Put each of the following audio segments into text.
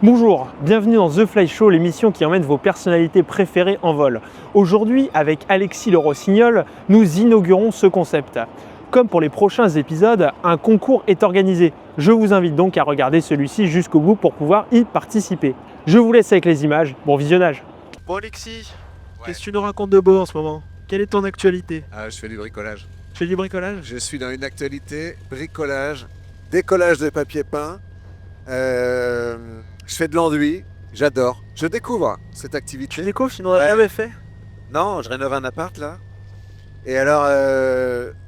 Bonjour, bienvenue dans The Fly Show, l'émission qui emmène vos personnalités préférées en vol. Aujourd'hui, avec Alexis Le Rossignol, nous inaugurons ce concept. Comme pour les prochains épisodes, un concours est organisé. Je vous invite donc à regarder celui-ci jusqu'au bout pour pouvoir y participer. Je vous laisse avec les images, bon visionnage. Bon Alexis, qu'est-ce que tu nous racontes de beau en ce moment? Quelle est ton actualité? Je fais du bricolage. Tu fais du bricolage? Je suis dans une actualité bricolage, décollage de papier peint. Je fais de l'enduit. J'adore. Je découvre cette Tu activité. découvres, tu n'en as Ouais. jamais fait? Non, je rénove un appart là. Et alors,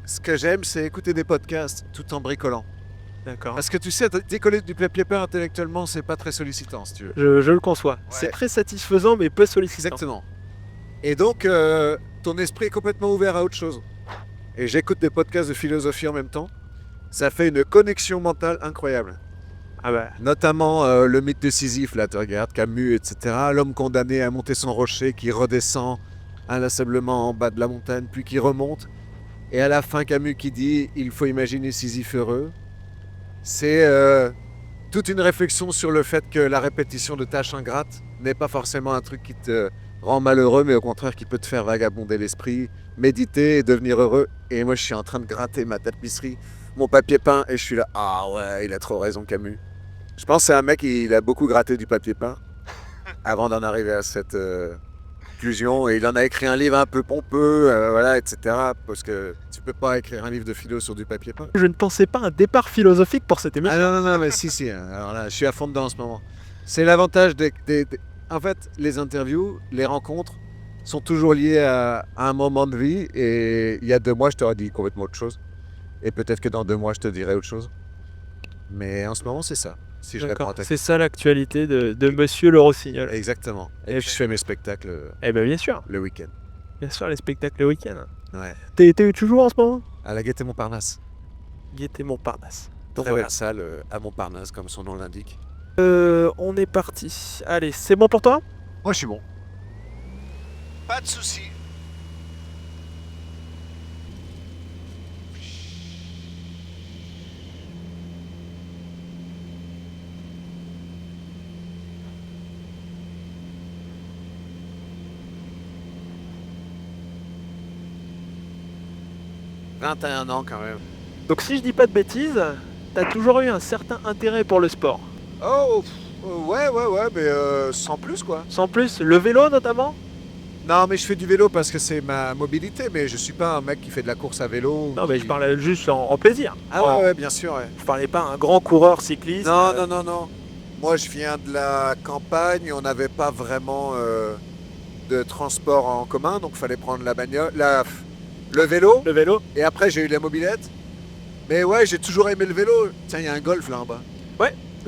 ce que j'aime, c'est écouter des podcasts tout en bricolant. D'accord. Parce que tu sais, décoller du papier peint intellectuellement, c'est pas très sollicitant, si tu veux. Je le conçois. C'est très satisfaisant mais peu sollicitant. Exactement. Et donc, ton esprit est complètement ouvert à autre chose. Et j'écoute des podcasts de philosophie en même temps. Ça fait une connexion mentale incroyable. Ah bah, Notamment le mythe de Sisyphe, là, tu regardes, Camus, etc. L'homme condamné à monter son rocher qui redescend inlassablement en bas de la montagne, puis qui remonte. Et à la fin, Camus qui dit « Il faut imaginer Sisyphe heureux ». C'est toute une réflexion sur le fait que la répétition de tâches ingrates n'est pas forcément un truc qui te rend malheureux, mais au contraire qui peut te faire vagabonder l'esprit, méditer et devenir heureux. Et moi, je suis en train de gratter ma tapisserie, mon papier peint, et je suis là « Ah ouais, il a trop raison, Camus ». Je pense que c'est un mec, il a beaucoup gratté du papier peint avant d'en arriver à cette conclusion. Et il en a écrit un livre un peu pompeux, voilà, etc. Parce que tu peux pas écrire un livre de philo sur du papier peint. je ne pensais pas un départ philosophique pour cette émission. Ah non, mais si. Alors là, je suis à fond dedans en ce moment. C'est l'avantage En fait, les interviews, les rencontres sont toujours liées à un moment de vie. Et il y a 2 mois, je t'aurais dit complètement autre chose. Et peut-être que dans 2 mois, je te dirai autre chose. Mais en ce moment, c'est ça. Si je réponds à D'accord, ta c'est ça l'actualité de Monsieur Le Rossignol. Exactement. Et Et puis je fais mes spectacles Eh bien bien sûr, le week-end. les spectacles le week-end. Ouais. T'es toujours en ce moment? À la Gaîté Montparnasse. Gaîté Montparnasse. Donc Très voilà. belle salle à Montparnasse, comme son nom l'indique. On est parti. Allez, c'est bon pour toi? Moi, je suis bon. Pas de souci. « 21 ans quand même. Donc si je dis pas de bêtises, t'as toujours eu un certain intérêt pour le sport. Oh, ouais, mais sans plus quoi. Sans plus, le vélo notamment? Non, mais je fais du vélo parce que c'est ma mobilité, mais je suis pas un mec qui fait de la course à vélo. Non mais je parlais juste en plaisir. Ah ouais, bien sûr, ouais. Je parlais pas un grand coureur cycliste. Non. Moi, je viens de la campagne. On n'avait pas vraiment de transport en commun, donc il fallait prendre la bagnole, le vélo. Le vélo? Et après, j'ai eu la mobilette. Mais ouais, j'ai toujours aimé le vélo. Tiens, il y a un golf là en bas.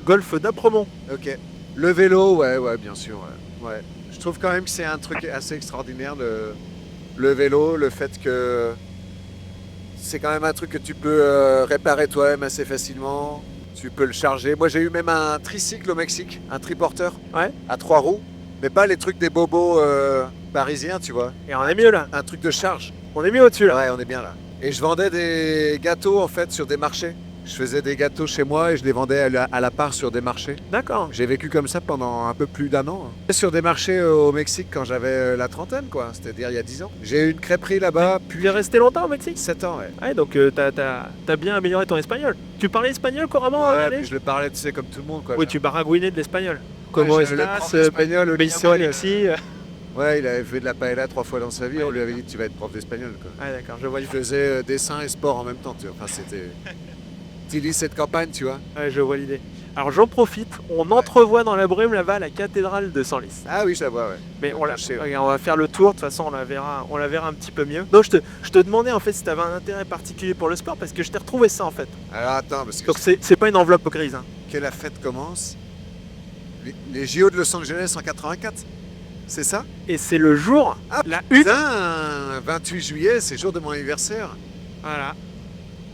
Golf d'Apremont. Ok. Le vélo, ouais, bien sûr. Ouais. Je trouve quand même que c'est un truc assez extraordinaire, le vélo, le fait que c'est quand même un truc que tu peux réparer toi-même assez facilement. Tu peux le charger. Moi, j'ai eu même un tricycle au Mexique, un triporteur Ouais. à 3 roues, mais pas les trucs des bobos parisiens, tu vois. Et on est mieux là. Un truc de charge. On est mieux au-dessus là. Ouais, on est bien là. Et je vendais des gâteaux en fait sur des marchés. Je faisais des gâteaux chez moi et je les vendais à la part sur des marchés. D'accord. J'ai vécu comme ça pendant un peu plus d'1 an. Sur des marchés au Mexique quand j'avais la trentaine, quoi. C'est-à-dire il y a 10 ans. J'ai eu une crêperie là-bas, Tu es resté longtemps au Mexique? 7 ans, ouais. Ouais, donc t'as bien amélioré ton espagnol. Tu parlais espagnol couramment Ouais, allez? puis je le parlais, tu sais, comme tout le monde, quoi. Oui, tu baragouinais de l'espagnol. Ouais, Comment je le prof est-ce d'espagnol, Benito Alexis. Ouais, il avait fait de la paella 3 fois dans sa vie. On lui avait dit tu vas être prof d'espagnol, quoi. Ouais, d'accord, je vois. Il faisait dessin et sport en même temps, tu vois. Enfin, c'était... Tu lis cette campagne, tu vois. Ouais, je vois l'idée. Alors j'en profite, on entrevoit dans la brume là-bas la cathédrale de Senlis. Ah oui, je la vois, ouais. Mais on Ouais. on va faire le tour, de toute façon on la verra un petit peu mieux. Non, je te demandais en fait si tu avais un intérêt particulier pour le sport parce que je t'ai retrouvé ça en fait. Alors attends, parce que Donc c'est pas une enveloppe grise. Hein. que la fête commence. Les JO de Los Angeles en 84, c'est ça? Et c'est le jour, Ah la une. putain, 28 juillet, c'est le jour de mon anniversaire. Voilà.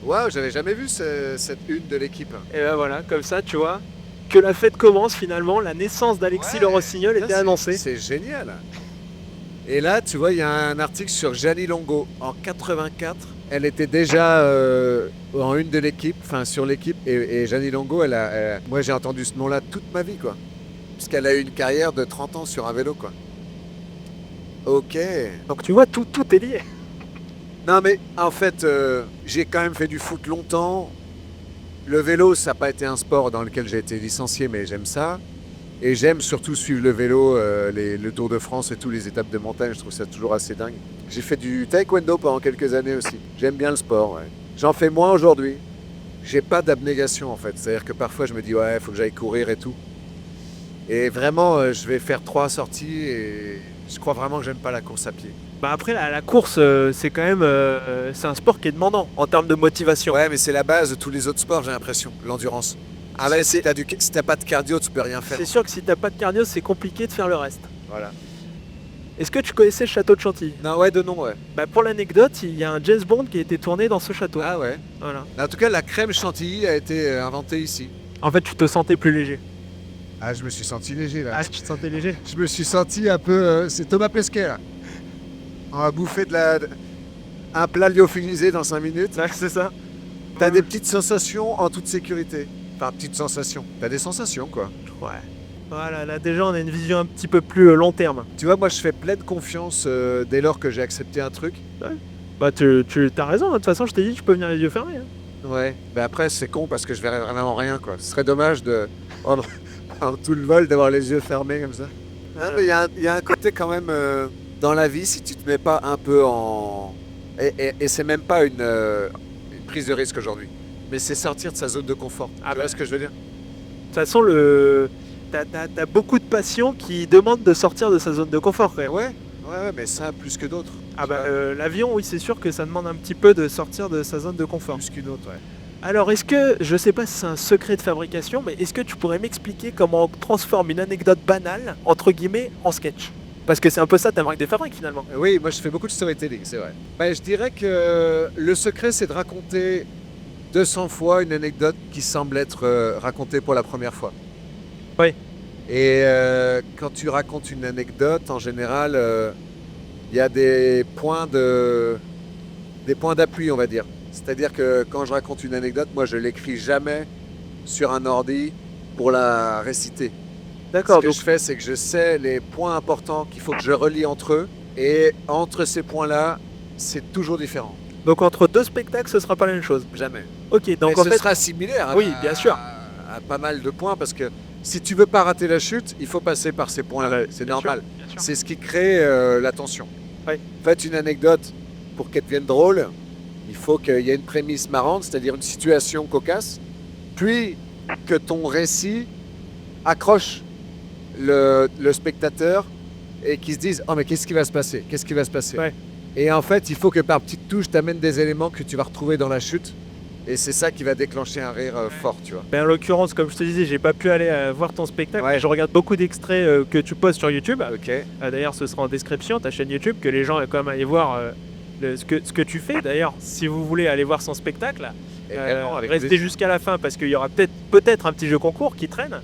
Waouh, j'avais jamais vu cette une de l'équipe. Et ben voilà, comme ça tu vois, que la fête commence finalement, la naissance d'Alexis Ouais, Le Rossignol ça, était annoncée. C'est génial. Et là, tu vois, il y a un article sur Gianni Longo. En 84, elle était déjà en une de l'équipe, enfin sur l'équipe. Et Gianni Longo, moi j'ai entendu ce nom-là toute ma vie, quoi. Puisqu'elle a eu une carrière de 30 ans sur un vélo, quoi. Ok. Donc tu vois, tout est lié. Non, mais en fait, j'ai quand même fait du foot longtemps. Le vélo, ça n'a pas été un sport dans lequel j'ai été licencié, mais j'aime ça. Et j'aime surtout suivre le vélo, le Tour de France et toutes les étapes de montagne. Je trouve ça toujours assez dingue. J'ai fait du taekwondo pendant quelques années aussi. J'aime bien le sport, ouais. J'en fais moins aujourd'hui. J'ai pas d'abnégation, en fait. C'est-à-dire que parfois, je me dis, ouais, il faut que j'aille courir et tout. Et vraiment, je vais faire 3 sorties et je crois vraiment que j'aime pas la course à pied. Bah après, la course, c'est quand même c'est un sport qui est demandant en termes de motivation. Ouais, mais c'est la base de tous les autres sports, j'ai l'impression, l'endurance. Ah ouais, si t'as pas de cardio, tu peux rien faire. C'est sûr que si t'as pas de cardio, c'est compliqué de faire le reste. Voilà. Est-ce que tu connaissais le château de Chantilly? Non, ouais, de nom, ouais. Bah pour l'anecdote, il y a un James Bond qui a été tourné dans ce château. Ah ouais. Voilà. En tout cas, la crème chantilly a été inventée ici. En fait, tu te sentais plus léger. Ah, je me suis senti léger, là. Ah, tu te sentais léger? Je me suis senti un peu... c'est Thomas Pesquet, là. On va bouffer un plat lyophilisé dans 5 minutes. Ouais, c'est ça. T'as des petites sensations en toute sécurité. Enfin, petites sensations. T'as des sensations, quoi. Ouais. Voilà, là déjà on a une vision un petit peu plus long terme. Tu vois, moi je fais pleine confiance dès lors que j'ai accepté un truc. Bah tu as raison, de toute façon je t'ai dit tu peux venir les yeux fermés. Hein. Ouais. Mais après c'est con parce que je verrais vraiment rien, quoi. Ce serait dommage de pendant tout le vol d'avoir les yeux fermés comme ça. Ah, mais il y a un côté quand même dans la vie, si tu te mets pas un peu en... Et c'est même pas une prise de risque aujourd'hui. Mais c'est sortir de sa zone de confort. Ah tu vois ce que je veux dire? De toute façon, t'as beaucoup de patients qui demandent de sortir de sa zone de confort quand même. Ouais, mais ça plus que d'autres. Ah bah l'avion, oui c'est sûr que ça demande un petit peu de sortir de sa zone de confort. Plus qu'une autre, ouais. Alors est-ce que, je sais pas si c'est un secret de fabrication, mais est-ce que tu pourrais m'expliquer comment on transforme une anecdote banale, entre guillemets, en sketch? Parce que c'est un peu ça ta marque de fabrique finalement. Oui, moi je fais beaucoup de storytelling, c'est vrai. Bah, je dirais que le secret c'est de raconter 200 fois une anecdote qui semble être racontée pour la première fois. Oui. Et quand tu racontes une anecdote, en général, il y a des points d'appui, on va dire. C'est-à-dire que quand je raconte une anecdote, moi je l'écris jamais sur un ordi pour la réciter. D'accord. Ce que je fais, c'est que je sais les points importants qu'il faut que je relie entre eux. Et entre ces points-là, c'est toujours différent. Donc entre deux spectacles, ce sera pas la même chose. Jamais. Ok, donc mais en ce fait, sera similaire oui, bien sûr. à pas mal de points parce que si tu veux pas rater la chute, il faut passer par ces points-là. C'est bien normal. sûr, bien sûr. C'est ce qui crée la tension. Oui. Faites une anecdote pour qu'elle devienne drôle. Il faut qu'il y ait une prémisse marrante, c'est-à-dire une situation cocasse, puis que ton récit accroche le spectateur et qu'il se dise « Oh mais qu'est-ce qui va se passer? Qu'est-ce qui va se passer ?» Ouais. Et en fait, il faut que par petites touches, tu amènes des éléments que tu vas retrouver dans la chute. Et c'est ça qui va déclencher un rire fort, tu vois. Ben, en l'occurrence, comme je te disais, j'ai pas pu aller voir ton spectacle. Ouais. Je regarde beaucoup d'extraits que tu postes sur YouTube. Ok. D'ailleurs, ce sera en description, ta chaîne YouTube, que les gens aient quand même aller voir ce que tu fais. D'ailleurs, si vous voulez aller voir son spectacle, Et vraiment, avec restez plaisir. jusqu'à la fin parce qu'il y aura peut-être un petit jeu concours qui traîne.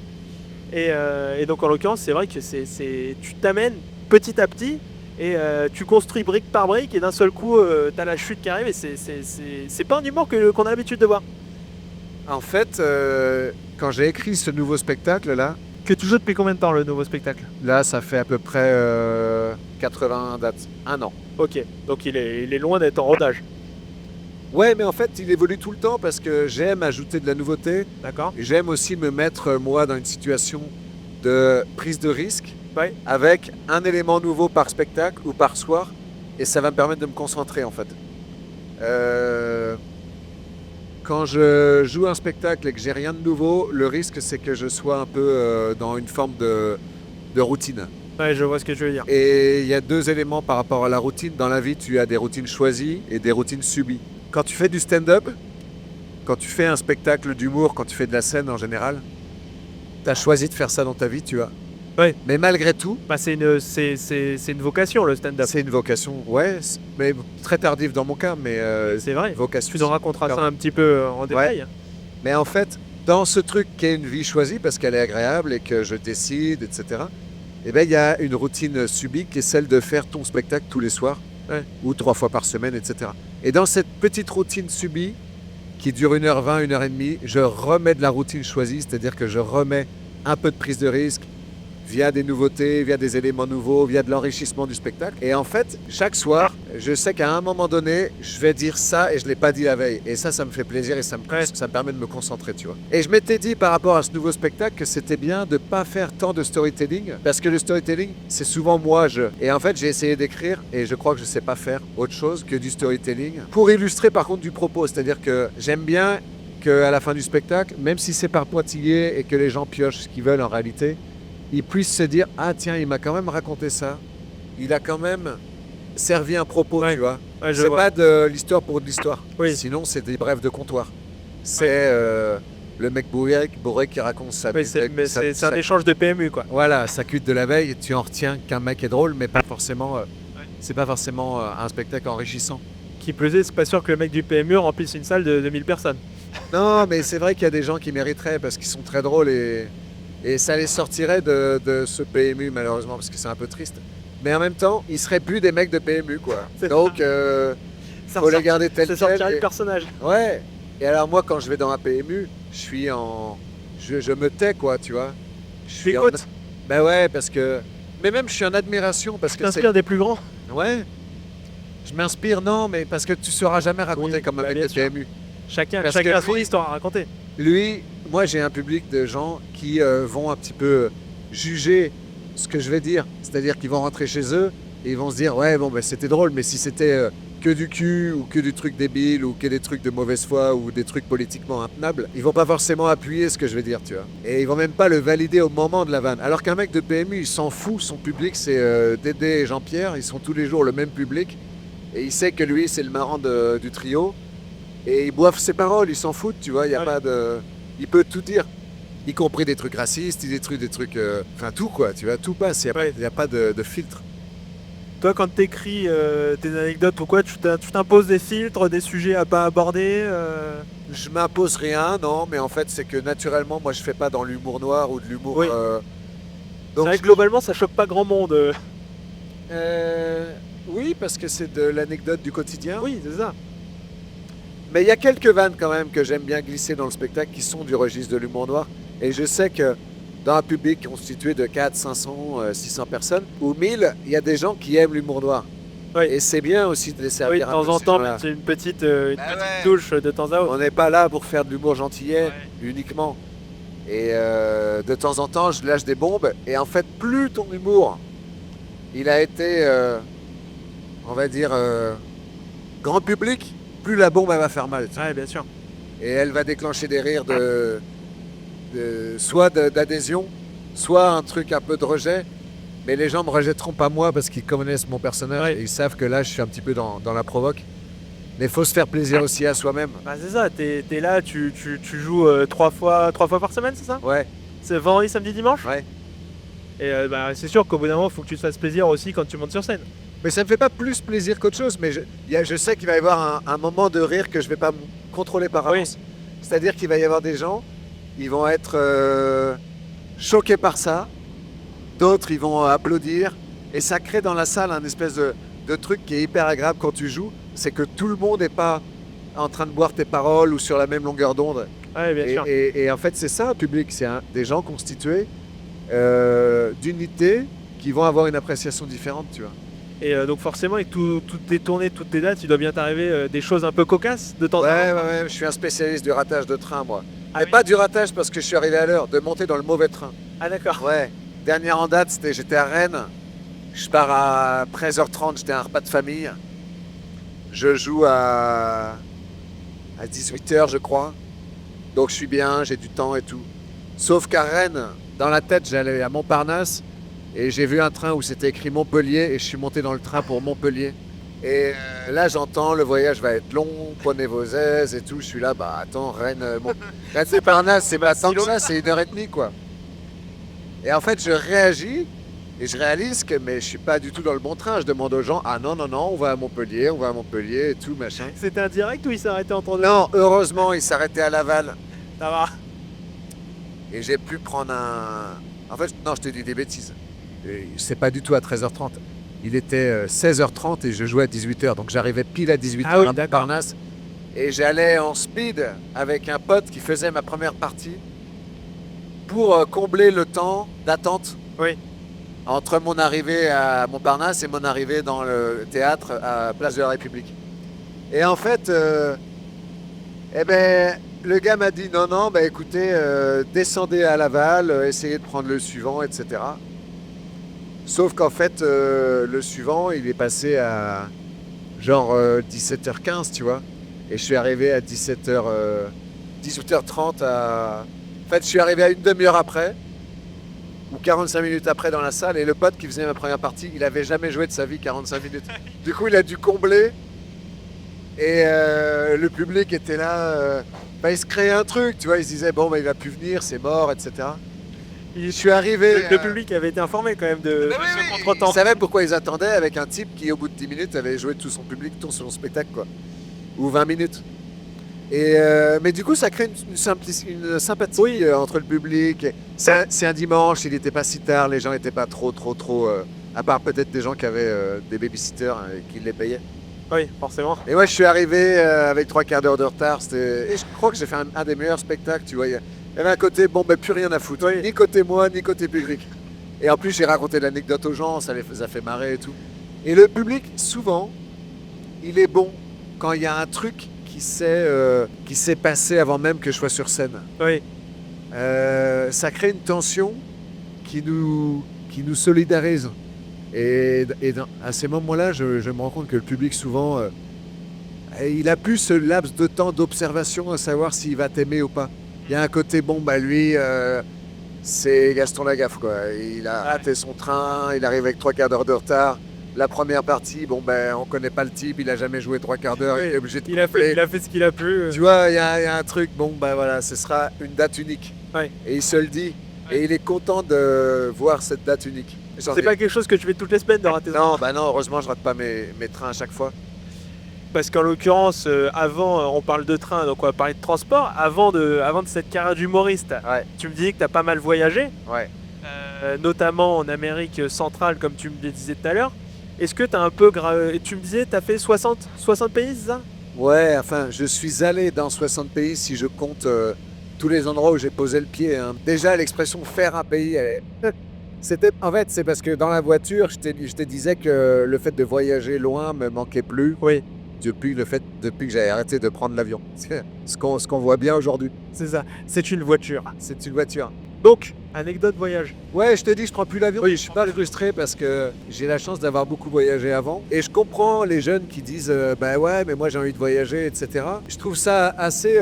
Et donc, en l'occurrence, c'est vrai que tu t'amènes petit à petit et tu construis brique par brique et d'un seul coup, tu as la chute qui arrive et c'est pas un humour qu'on a l'habitude de voir. En fait, quand j'ai écrit ce nouveau spectacle-là, Que tu joues depuis combien de temps le nouveau spectacle? là, ça fait à peu près 80 dates. 1 an. Ok, donc il est loin d'être en rodage. Ouais, mais en fait, il évolue tout le temps parce que j'aime ajouter de la nouveauté. D'accord. Et j'aime aussi me mettre, moi, dans une situation de prise de risque Ouais. avec un élément nouveau par spectacle ou par soir. Et ça va me permettre de me concentrer, en fait. Quand je joue un spectacle et que j'ai rien de nouveau, le risque, c'est que je sois un peu dans une forme de routine. Ouais, je vois ce que tu veux dire. Et il y a 2 éléments par rapport à la routine. Dans la vie, tu as des routines choisies et des routines subies. Quand tu fais du stand-up, quand tu fais un spectacle d'humour, quand tu fais de la scène en général, tu as choisi de faire ça dans ta vie, tu vois. Ouais. Mais malgré tout, Bah, c'est une vocation le stand-up. c'est une vocation, ouais, mais très tardive dans mon cas, mais C'est vrai. vocation. Tu nous raconteras ça un petit peu en détail. Mais en fait, dans ce truc qui est une vie choisie, parce qu'elle est agréable et que je décide, etc., eh ben, il y a une routine subie qui est celle de faire ton spectacle tous les soirs, Ouais. ou 3 fois par semaine, etc. Et dans cette petite routine subie, qui dure 1h20, 1h30, je remets de la routine choisie, c'est-à-dire que je remets un peu de prise de risque, via des nouveautés, via des éléments nouveaux, via de l'enrichissement du spectacle. Et en fait, chaque soir, je sais qu'à un moment donné, je vais dire ça et je ne l'ai pas dit la veille. Et ça me fait plaisir et ça me permet de me concentrer, tu vois. Et je m'étais dit par rapport à ce nouveau spectacle que c'était bien de ne pas faire tant de storytelling, parce que le storytelling, c'est souvent moi, je. Et en fait, j'ai essayé d'écrire et je crois que je ne sais pas faire autre chose que du storytelling. Pour illustrer par contre du propos, c'est-à-dire que j'aime bien qu'à la fin du spectacle, même si c'est par pointillé et que les gens piochent ce qu'ils veulent en réalité, ils puissent se dire « Ah tiens, il m'a quand même raconté ça. Il a quand même servi un propos, tu vois. Ouais, c'est pas de l'histoire pour de l'histoire. Oui. Sinon, c'est des brèves de comptoir. C'est le mec bourré qui raconte sa Oui, c'est un échange de PMU, quoi. Voilà, sa cuite de la veille, tu en retiens qu'un mec est drôle, mais pas forcément. C'est pas forcément un spectacle enrichissant. Qui plus est, c'est pas sûr que le mec du PMU remplisse une salle de 1000 personnes. Non, mais c'est vrai qu'il y a des gens qui mériteraient parce qu'ils sont très drôles et ça les sortirait de ce PMU malheureusement parce que c'est un peu triste. Mais en même temps, ils seraient plus des mecs de PMU, quoi. Donc, faut les garder tel quel. Ça sortirait le personnage. Ouais. Et alors moi, quand je vais dans un PMU, je suis en... Je me tais, quoi, tu vois. Je suis en... Ben ouais, parce que... Mais même, je suis en admiration parce que tu t'inspires des plus grands. Ouais. Je m'inspire, non, mais parce que tu sauras jamais raconter comme un mec de PMU. Chacun a son histoire à raconter. Lui, moi j'ai un public de gens qui vont un petit peu juger ce que je vais dire. C'est-à-dire qu'ils vont rentrer chez eux et ils vont se dire « Ouais, bon, ben, c'était drôle, mais si c'était que du cul ou que du truc débile ou que des trucs de mauvaise foi ou des trucs politiquement intenables, ils vont pas forcément appuyer ce que je vais dire, tu vois. Et ils vont même pas le valider au moment de la vanne. Alors qu'un mec de PMU, il s'en fout, son public c'est Dédé et Jean-Pierre, ils sont tous les jours le même public. Et il sait que lui, c'est le marrant du trio. Et ils boivent ses paroles, ils s'en foutent, tu vois. Il y a pas de... Il peut tout dire. Y compris des trucs racistes, des trucs... Enfin, tout, quoi. Tu vois, tout passe. Il n'y a pas de filtre. Toi, quand tu écris tes anecdotes ou quoi, tu t'imposes des filtres, des sujets à pas aborder Je m'impose rien, non. Mais en fait, c'est que naturellement, moi, je fais pas dans l'humour noir ou de l'humour... Oui. Donc, c'est vrai que globalement, ça choque pas grand monde. Oui, parce que c'est de l'anecdote du quotidien. Oui, c'est ça. Mais il y a quelques vannes quand même que j'aime bien glisser dans le spectacle qui sont du registre de l'humour noir. Et je sais que dans un public constitué de 400, 500, 600 personnes, ou 1000, il y a des gens qui aiment l'humour noir. Oui. Et c'est bien aussi de les servir de temps en temps, c'est une petite touche de temps à autre. On n'est pas là pour faire de l'humour gentillet uniquement. Et de temps en temps, je lâche des bombes. Et en fait, plus ton humour, il a été, on va dire, grand public, plus la bombe elle va faire mal. Ouais, bien sûr. Et elle va déclencher des rires soit d'adhésion, soit un truc un peu de rejet. Mais les gens me rejetteront pas moi parce qu'ils connaissent mon personnage et ils savent que là je suis un petit peu dans la provoque. Mais il faut se faire plaisir aussi à soi-même. Bah c'est ça, t'es là, tu joues 3 fois par semaine, c'est ça? Ouais. C'est vendredi, samedi, dimanche? Ouais. Et c'est sûr qu'au bout d'un moment, il faut que tu te fasses plaisir aussi quand tu montes sur scène. Mais ça me fait pas plus plaisir qu'autre chose, mais je sais qu'il va y avoir un moment de rire que je vais pas contrôler par avance. C'est-à-dire qu'il va y avoir des gens, ils vont être choqués par ça, d'autres ils vont applaudir, et ça crée dans la salle un espèce de truc qui est hyper agréable quand tu joues, c'est que tout le monde n'est pas en train de boire tes paroles ou sur la même longueur d'onde. Ouais, bien sûr. Et en fait c'est ça un public, c'est des gens constitués d'unités qui vont avoir une appréciation différente, tu vois. Et donc forcément, avec toutes tes tournées, toutes tes dates, il doit bien t'arriver des choses un peu cocasses de temps en temps. Ouais, je suis un spécialiste du ratage de train, moi. Mais pas du ratage parce que je suis arrivé à l'heure, de monter dans le mauvais train. Ah d'accord. Ouais. Dernière en date, j'étais à Rennes. Je pars à 13h30, j'étais à un repas de famille. Je joue à 18h, je crois. Donc je suis bien, j'ai du temps et tout. Sauf qu'à Rennes, dans la tête, j'allais à Montparnasse. Et j'ai vu un train où c'était écrit Montpellier et je suis monté dans le train pour Montpellier. Et là, j'entends le voyage va être long, prenez vos aises et tout. Je suis là, bah attends, Rennes, Montparnasse, c'est pas tant que ça, c'est 1h30 quoi. Et en fait, je réagis et je réalise que mais je suis pas du tout dans le bon train. Je demande aux gens, ah non, on va à Montpellier et tout, machin. C'était un direct ou il s'est arrêté entre deux? Non, heureusement, il s'arrêtait à Laval. Ça va. Et j'ai pu prendre un... En fait, non, je te dis des bêtises. C'est pas du tout à 13h30. Il était 16h30 et je jouais à 18h. Donc j'arrivais pile à 18h à Montparnasse. Et j'allais en speed avec un pote qui faisait ma première partie pour combler le temps d'attente Oui. Entre mon arrivée à Montparnasse et mon arrivée dans le théâtre à Place de la République. Et en fait, le gars m'a dit non, écoutez, descendez à Laval, essayez de prendre le suivant, etc. Sauf qu'en fait, le suivant, il est passé à genre 17h15, tu vois. Et je suis arrivé à 18h30 à... En fait, je suis arrivé à une demi-heure après, ou 45 minutes après dans la salle, et le pote qui faisait ma première partie, il avait jamais joué de sa vie 45 minutes. Du coup, il a dû combler, et le public était là, il se créait un truc, tu vois, il se disait, bon, il va plus venir, c'est mort, etc. Je suis arrivé... Le public avait été informé quand même de ce contretemps. Ils savaient pourquoi ils attendaient avec un type qui, au bout de 10 minutes, avait joué tout son public, tout son spectacle, quoi. Ou 20 minutes. Et mais du coup, ça crée une sympathie entre le public. C'est un dimanche, il n'était pas si tard, les gens n'étaient pas trop... à part peut-être des gens qui avaient des babysitters et qui les payaient. Oui, forcément. Et moi, je suis arrivé avec 3 quarts d'heure de retard. Et je crois que j'ai fait un des meilleurs spectacles, tu vois. Il y avait un côté, plus rien à foutre. Oui. Ni côté moi, ni côté public. Et en plus, j'ai raconté l'anecdote aux gens, ça les a fait marrer et tout. Et le public, souvent, il est bon quand il y a un truc qui s'est passé avant même que je sois sur scène. Oui. Ça crée une tension qui nous solidarise. Et à ces moments-là, je me rends compte que le public, souvent, il a plus ce laps de temps d'observation à savoir s'il va t'aimer ou pas. Il y a un côté, lui, c'est Gaston Lagaffe, quoi. Il a raté son train, il arrive avec 3 quarts d'heure de retard. La première partie, on connaît pas le type, il a jamais joué 3 quarts d'heure, il est obligé de il a fait ce qu'il a pu. Tu vois, il y a un truc, ce sera une date unique. Ouais. Et il se le dit. Ouais. Et il est content de voir cette date unique. C'est pas quelque chose que tu fais toutes les semaines de rater. Non, heureusement, je rate pas mes trains à chaque fois. Parce qu'en l'occurrence, avant, on parle de train, donc on va parler de transport. Avant de cette carrière d'humoriste, tu me disais que tu as pas mal voyagé, notamment en Amérique centrale, comme tu me le disais tout à l'heure. Est-ce que tu as un peu... Tu me disais, tu as fait 60 pays, c'est ça ? Ouais, enfin, je suis allé dans 60 pays si je compte tous les endroits où j'ai posé le pied. Hein. Déjà, l'expression « faire un pays », en fait, c'est parce que dans la voiture, je te disais que le fait de voyager loin me manquait plus. Oui. Depuis que j'ai arrêté de prendre l'avion. Ce qu'on voit bien aujourd'hui. C'est ça, c'est une voiture. C'est une voiture. Donc, anecdote voyage. Ouais, je te dis, je prends plus l'avion. Oui, je suis pas frustré parce que j'ai la chance d'avoir beaucoup voyagé avant. Et je comprends les jeunes qui disent mais moi j'ai envie de voyager, etc. Je trouve ça assez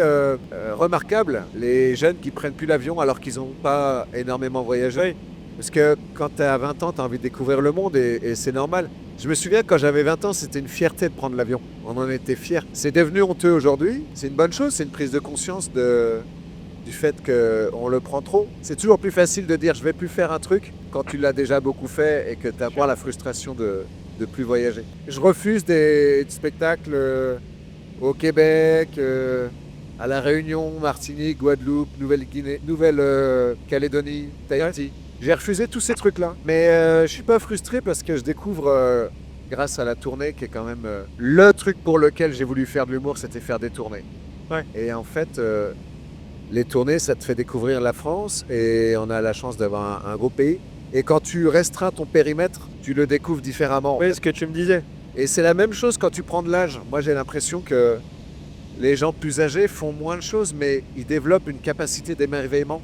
remarquable, les jeunes qui prennent plus l'avion alors qu'ils n'ont pas énormément voyagé. Oui. Parce que quand tu as 20 ans, tu as envie de découvrir le monde et c'est normal. Je me souviens quand j'avais 20 ans, c'était une fierté de prendre l'avion. On en était fiers. C'est devenu honteux aujourd'hui. C'est une bonne chose, c'est une prise de conscience du fait qu'on le prend trop. C'est toujours plus facile de dire je vais plus faire un truc quand tu l'as déjà beaucoup fait et que tu as moins la frustration de plus voyager. Je refuse des spectacles au Québec, à La Réunion, Martinique, Guadeloupe, Nouvelle-Calédonie, Tahiti. J'ai refusé tous ces trucs-là. Mais je suis pas frustré parce que je découvre, grâce à la tournée, qui est quand même le truc pour lequel j'ai voulu faire de l'humour, c'était faire des tournées. Ouais. Et en fait, les tournées, ça te fait découvrir la France et on a la chance d'avoir un gros pays. Et quand tu restreins ton périmètre, tu le découvres différemment. Oui, ce que tu me disais. Et c'est la même chose quand tu prends de l'âge. Moi, j'ai l'impression que les gens plus âgés font moins de choses, mais ils développent une capacité d'émerveillement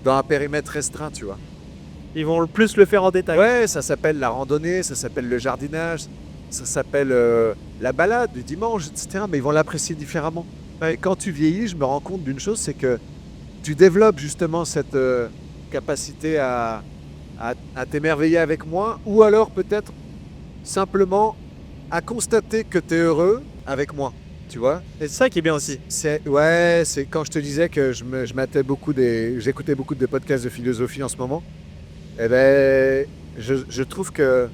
dans un périmètre restreint, tu vois. Ils vont plus le faire en détail. Ouais, ça s'appelle la randonnée, ça s'appelle le jardinage, ça s'appelle la balade du dimanche, etc. Mais ils vont l'apprécier différemment. Et quand tu vieillis, je me rends compte d'une chose, c'est que tu développes justement cette capacité à t'émerveiller avec moi, ou alors peut-être simplement à constater que tu es heureux avec moi, tu vois. Et c'est ça qui est bien aussi. C'est quand je te disais que j'écoutais beaucoup de podcasts de philosophie en ce moment. Je trouve que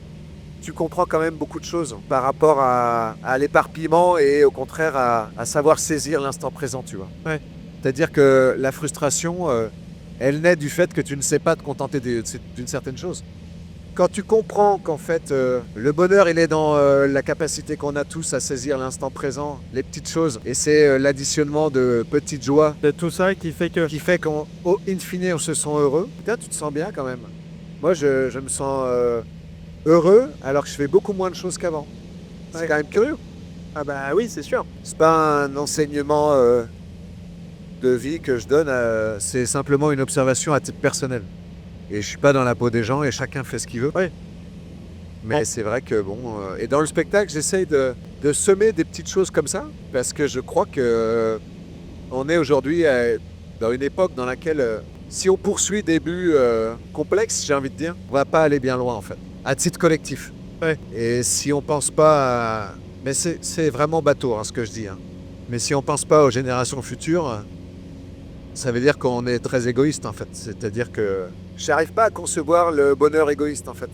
tu comprends quand même beaucoup de choses par rapport à l'éparpillement et au contraire à savoir saisir l'instant présent, tu vois. Ouais. C'est-à-dire que la frustration, elle naît du fait que tu ne sais pas te contenter d'une certaine chose. Quand tu comprends qu'en fait, le bonheur, il est dans la capacité qu'on a tous à saisir l'instant présent, les petites choses, et c'est l'additionnement de petites joies. De tout ça qui fait qu'en in fine, on se sent heureux. Putain, tu te sens bien quand même. Moi, je me sens heureux alors que je fais beaucoup moins de choses qu'avant. C'est Ouais. quand même curieux. Ah bah oui, c'est sûr. C'est pas un enseignement de vie que je donne, c'est simplement une observation à titre personnel. Et je suis pas dans la peau des gens et chacun fait ce qu'il veut. Ouais. Mais Bon. c'est vrai que bon, et dans le spectacle, j'essaye de semer des petites choses comme ça parce que je crois que on est aujourd'hui dans une époque dans laquelle si on poursuit des buts complexes, j'ai envie de dire, on va pas aller bien loin en fait, à titre collectif. Ouais. Et si on pense pas à... Mais c'est vraiment bateau hein, ce que je dis. Hein. Mais si on pense pas aux générations futures, ça veut dire qu'on est très égoïste en fait. C'est-à-dire que j'arrive pas à concevoir le bonheur égoïste en fait.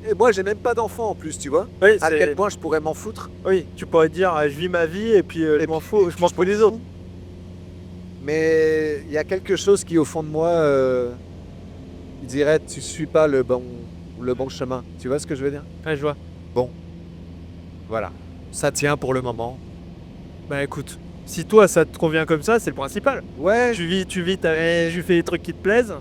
Et moi, j'ai même pas d'enfant en plus, tu vois. Oui, À quel point je pourrais m'en foutre. oui, tu pourrais dire je vis ma vie et puis je m'en fous, je m'en fous des autres. Mais il y a quelque chose qui, au fond de moi, dirait tu suis pas le bon chemin. Tu vois ce que je veux dire? Ouais, je vois. Voilà. Ça tient pour le moment. Bah écoute, si toi ça te convient comme ça, c'est le principal. Ouais, Tu vis ta vie, tu fais des trucs qui te plaisent.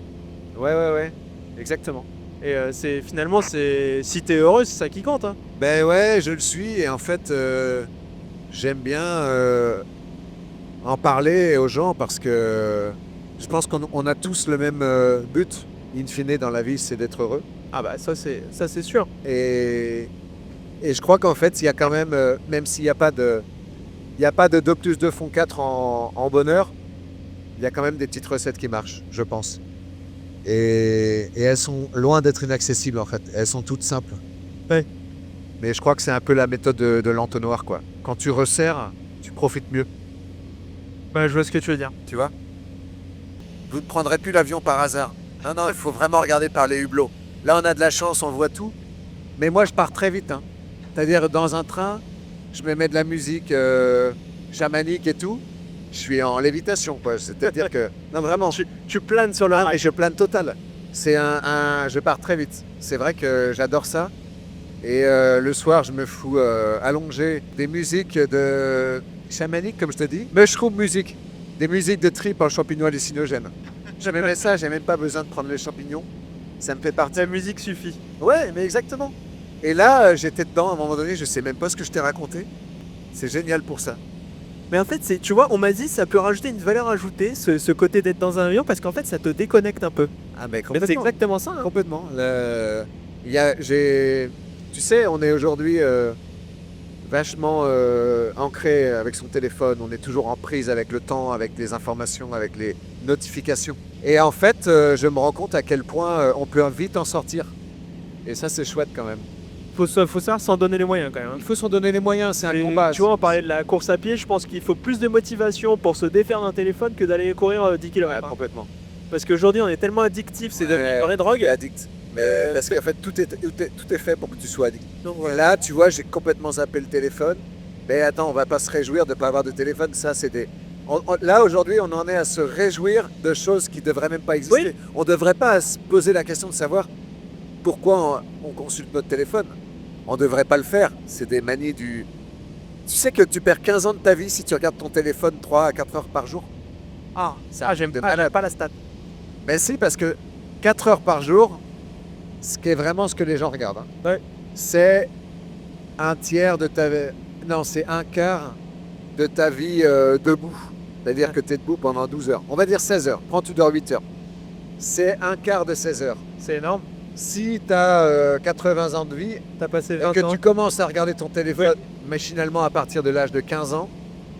ouais. Exactement. Et c'est finalement, si t'es heureux, c'est ça qui compte. Hein. Ben ouais, je le suis. Et en fait, j'aime bien en parler aux gens parce que je pense qu'on a tous le même but, in fine, dans la vie, c'est d'être heureux. Ah bah ça c'est sûr. Et je crois qu'en fait, il y a quand même s'il n'y a pas de... Il n'y a pas de 2 plus 2 font 4 en bonheur, il y a quand même des petites recettes qui marchent, je pense. Et elles sont loin d'être inaccessibles en fait. Elles sont toutes simples. Ouais. Mais je crois que c'est un peu la méthode de l'entonnoir quoi. Quand tu resserres, tu profites mieux. Bah je vois ce que tu veux dire. Tu vois? Vous ne prendrez plus l'avion par hasard. Non, il faut vraiment regarder par les hublots. Là, on a de la chance, on voit tout. Mais moi, je pars très vite. Hein. C'est-à-dire, dans un train, je me mets de la musique chamanique et tout. Je suis en lévitation, quoi. C'est-à-dire que... Non, vraiment. Tu planes sur le Ah, rail. et je plane total. C'est je pars très vite. C'est vrai que j'adore ça. Et le soir, je me fous allongé des musiques de chamanique, comme je te dis. Mushroom music. Des musiques de trip en champignons hallucinogènes. J'aimais ça, j'ai même pas besoin de prendre les champignons. Ça me fait partie. La musique suffit. Ouais, mais exactement. Et là, j'étais dedans à un moment donné, je sais même pas ce que je t'ai raconté. C'est génial pour ça. Mais en fait, tu vois, on m'a dit ça peut rajouter une valeur ajoutée, ce côté d'être dans un avion, parce qu'en fait, ça te déconnecte un peu. Ah, mais Mais c'est complètement. exactement ça. Hein. Complètement. Tu sais, on est aujourd'hui vachement ancré avec son téléphone. On est toujours en prise avec le temps, avec les informations, avec les notifications. Et en fait, je me rends compte à quel point on peut vite en sortir. Et ça, c'est chouette quand même. Faut savoir s'en donner les moyens quand même. Hein. Il faut s'en donner les moyens, c'est un Et combat. tu vois, on parlait de la course à pied, je pense qu'il faut plus de motivation pour se défaire d'un téléphone que d'aller courir 10 Ouais, km. complètement. Parce qu'aujourd'hui, on est tellement addictif, c'est devenu une vraie drogue. Addict. Mais parce qu'en fait, tout est fait pour que tu sois addict. Donc Et là, tu vois, j'ai complètement zappé le téléphone. Mais attends, on va pas se réjouir de ne pas avoir de téléphone. Ça, c'est des... Là, aujourd'hui, on en est à se réjouir de choses qui ne devraient même pas exister. Oui. On ne devrait pas se poser la question de savoir pourquoi on consulte notre téléphone. On ne devrait pas le faire. C'est des manies du... Tu sais que tu perds 15 ans de ta vie si tu regardes ton téléphone 3 à 4 heures par jour? j'aime de pas, malade. j'aime pas la stat. Ben si, parce que 4 heures par jour, ce qui est vraiment ce que les gens regardent, hein, Ouais. c'est un tiers de ta vie. Non, c'est un quart de ta vie debout. C'est-à-dire Ouais. que tu es debout pendant 12 heures. On va dire 16 heures. Prends, tu dors 8 heures. C'est un quart de 16 heures. C'est énorme. Si tu as 80 ans de vie T'as passé et 20 que ans. tu commences à regarder ton téléphone machinalement à partir de l'âge de 15 ans,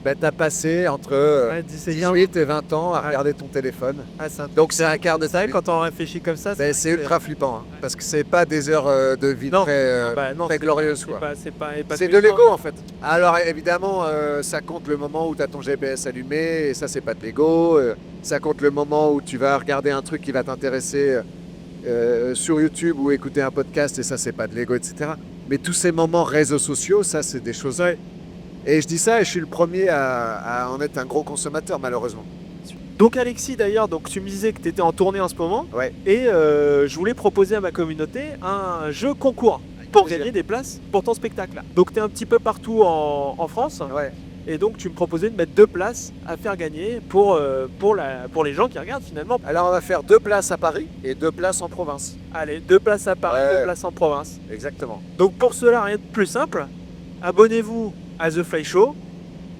ben, tu as passé entre Ouais, 17 18 et 20 ans à regarder ton téléphone. Ah, c'est un... Donc c'est un quart de C'est ta vrai, vie. quand on réfléchit comme ça, Ben, c'est ultra flippant, hein, parce que c'est pas des heures de vie Non. très, Bah, non, très glorieuses. c'est quoi. pas, c'est pas, et parce C'est que de justement- l'ego en fait. Alors évidemment, ça compte le moment où tu as ton GPS allumé, et ça c'est pas de l'ego. Ça compte le moment où tu vas regarder un truc qui va t'intéresser sur YouTube ou écouter un podcast, et ça c'est pas de l'ego, etc. Mais tous ces moments réseaux sociaux, ça c'est des choses. Et je dis ça et je suis le premier à en être un gros consommateur malheureusement. Donc Alexis d'ailleurs, donc tu me disais que tu étais en tournée en ce moment Ouais. et je voulais proposer à ma communauté un jeu concours pour plaisir. gagner des places pour ton spectacle. Donc tu es un petit peu partout en France Ouais. Et donc tu me proposais de mettre 2 places à faire gagner pour les gens qui regardent finalement. Alors on va faire 2 places à Paris et 2 places en province. Allez, 2 places à Paris, Ouais. 2 places en province. Exactement. Donc pour cela, rien de plus simple. Abonnez-vous à The Fly Show.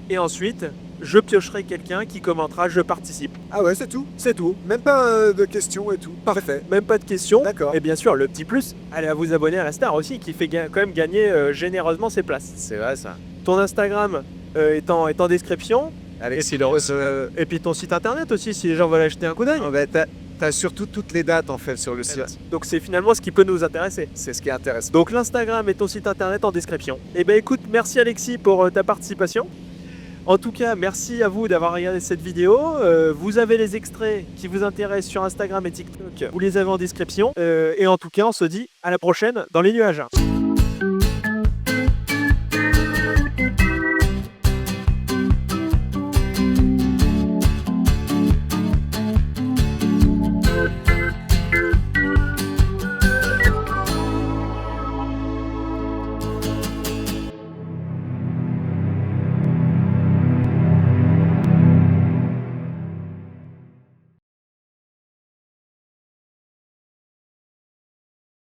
Et ensuite, je piocherai quelqu'un qui commentera « Je participe Ah ouais, c'est tout. » C'est tout. Même pas de questions et tout. Parfait. Même pas de questions. D'accord. Et bien sûr, le petit plus, allez à vous abonner à la Star aussi, qui fait quand même gagner généreusement ses places. C'est vrai ça. Ton Instagram est en description. Alexis Leross. Et puis ton site internet aussi, si les gens veulent acheter un coup d'œil. T'as surtout toutes les dates en fait sur le site. Donc c'est finalement ce qui peut nous intéresser. C'est ce qui intéresse. Donc l'Instagram et ton site internet en description. Et ben écoute, merci Alexis pour ta participation. En tout cas, merci à vous d'avoir regardé cette vidéo. Vous avez les extraits qui vous intéressent sur Instagram et TikTok. Vous les avez en description. Et en tout cas, on se dit à la prochaine dans les nuages.